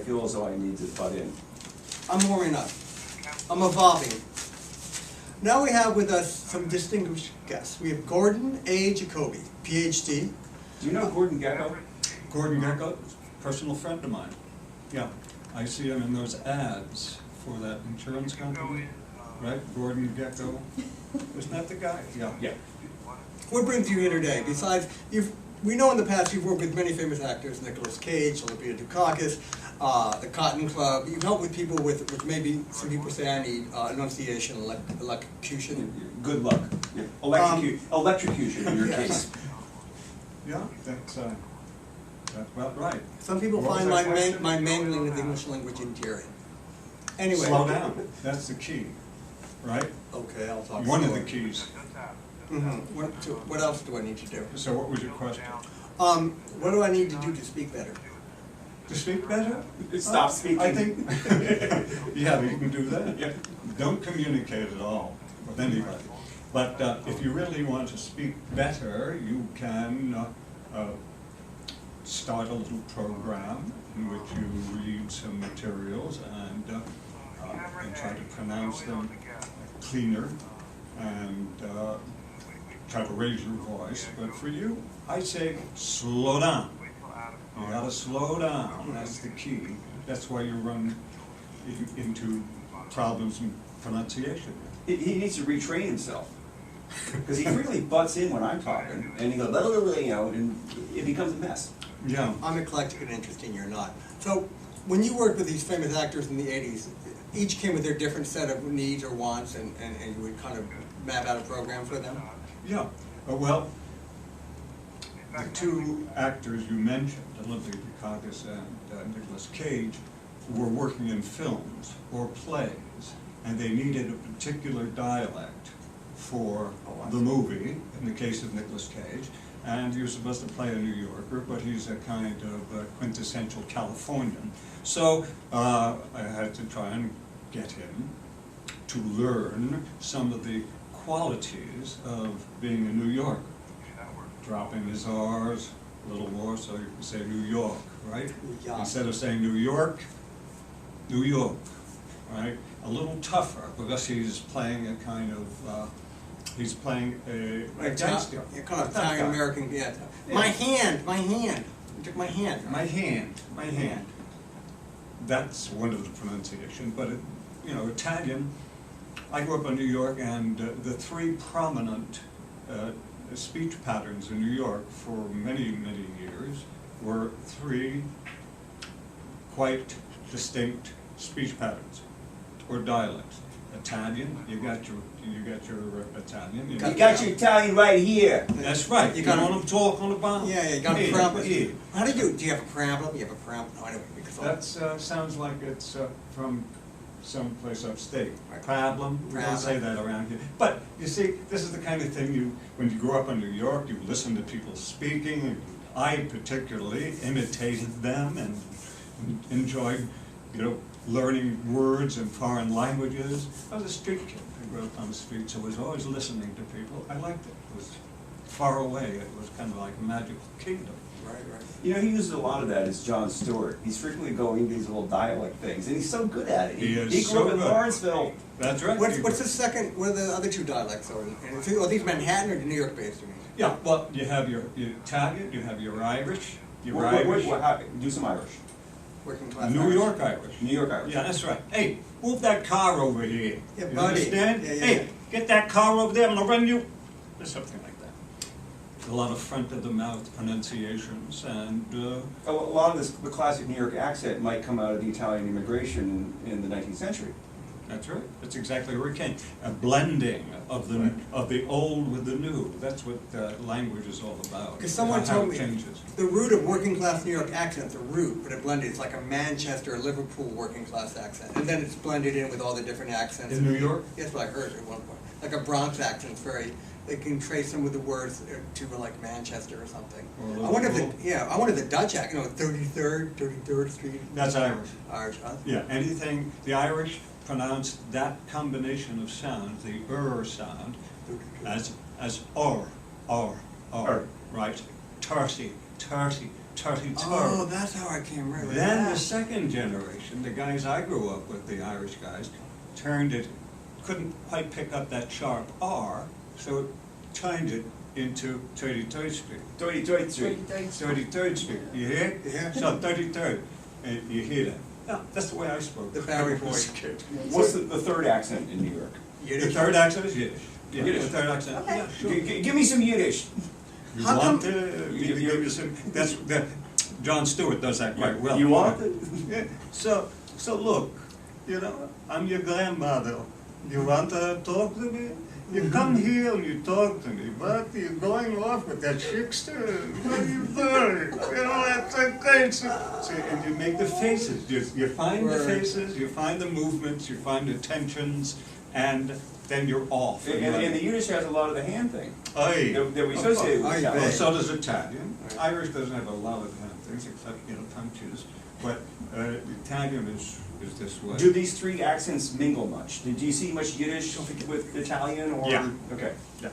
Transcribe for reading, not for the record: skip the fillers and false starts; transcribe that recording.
feel as though I need to butt in. I'm warming up. I'm evolving. Now we have with us some distinguished guests. We have Gordon A. Jacoby, Ph.D. Do you know Gordon Gecko? Gordon Gecko, personal friend of mine. Yeah, I see him in those ads for that insurance company, right? Gordon Gecko, isn't that the guy? Yeah. Yeah. What brings you here today? Besides, we know in the past you've worked with many famous actors, Nicolas Cage, Olympia Dukakis, the Cotton Club. You've helped with people with maybe some people say I need enunciation, elocution. Good luck. Yeah. Electrocution in your case. Yeah, that's about right. Some people What find was my that question? mangling of the English language endearing. Anyway. Slow down, that's the key, right? Okay, I'll talk One of slower. the keys. Mm-hmm. What else do I need to do? So what was your question? What do I need to do to speak better? To speak better? Stop speaking. I think, yeah, you can do that. Yeah. Don't communicate at all with anybody. But if you really want to speak better, you can start a little program in which you read some materials and try to pronounce them cleaner and try to raise your voice. But for you, I say slow down. You gotta slow down, that's the key. That's why you run into problems in pronunciation. He needs to retrain himself. Because he really butts in when I'm talking, and he goes, blah, blah, blah, you know, and it becomes a mess. Yeah. I'm eclectic and interesting, you're not. So, when you worked with these famous actors in the 80s, each came with their different set of needs or wants, and you would kind of map out a program for them? Yeah. Well, the two actors you mentioned, Olympia Dukakis and Nicolas Cage, were working in films or plays, and they needed a particular dialect for the movie, in the case of Nicolas Cage, and he was supposed to play a New Yorker, but he's a kind of quintessential Californian. So I had to try and get him to learn some of the qualities of being a New Yorker, dropping his R's a little more so you can say New York, right? Yeah. Instead of saying New York, New York, right? A little tougher because he's playing a kind of, he's playing a gangster. You're kind of Italian American, yeah. My hand. You took my hand. My hand. That's one of the pronunciation, but you know, Italian. I grew up in New York, and the three prominent speech patterns in New York for many, many years were three quite distinct speech patterns or dialects. Italian, you got your Italian. You got your Italian right here. That's right. You want to talk on the bottom. Yeah, you got a problem. How do you have a problem? You have a problem? No, I don't. That sounds like it's from someplace upstate. Problem. We don't say that around here. But you see, this is the kind of thing when you grow up in New York, you listen to people speaking. And I particularly imitated them and enjoyed, learning words in foreign languages. I was a street kid. I grew up on the street, so I was always listening to people. I liked it. It was far away. It was kind of like a magical kingdom. Right. You know, he uses a lot of that as Jon Stewart. He's frequently going into these little dialect things, and he's so good at it. He grew so up in good. Lawrenceville. That's right. What's the second? What are the other two dialects? Are these Manhattan or New York based? Yeah. Well, you have your Italian. You have your Irish. Do some Irish. Working class. New York Irish. New York Irish. Yeah, that's right. Hey, move that car over here. Yeah, You buddy. understand? Yeah. Hey, get that car over there. I'm gonna run you. Or something like that. A lot of front-of-the-mouth pronunciations and. A lot of the classic New York accent might come out of the Italian immigration in the 19th century. That's right. That's exactly where it came. A blending of the old with the new. That's what language is all about. Because someone How told it me changes. the root of working class New York accent, the root, but it blended. It's like a Manchester, Liverpool working class accent, and then it's blended in with all the different accents. In New York? That's what I heard at one point. Like a Bronx accent, it's very. They can trace some of the words to like Manchester or something. Or I wonder if the Dutch accent, 33rd Street. That's Irish. Irish, huh? Yeah, anything, the Irish pronounce that combination of sounds, the sound, as or, right? 30, tutty Oh, that's how I came right with Then the that. second generation, the guys I grew up with, the Irish guys, couldn't quite pick up that sharp R, so it turned it into 33rd Street. 33rd Street. 33rd Street, you hear? Yeah. So 33rd, and you hear that. Yeah, that's the way I spoke. The Barry when I was a voice. kid. What's the third accent in New York? The third accent is Yiddish. Yeah, Yiddish. the third accent, Okay. yeah, sure. Give me some Yiddish. You How want come- to, give you some, John Stewart does that quite well. You want it? Yeah, so look, I'm your grandmother. You want to talk to me? You come here and you talk to me, but you're going off with that trickster. What are you doing? That's a crazy. See, and you make the faces. You find the Word. faces, you find the movements, you find the tensions, and then you're off. And the Yiddish has a lot of the hand thing Aye. that we associate with Aye, Italian. babe. So does Italian. Irish doesn't have a lot of things except punches, but Italian is this way. Do these three accents mingle much? Do you see much Yiddish with Italian or? Yeah. Okay. Yeah.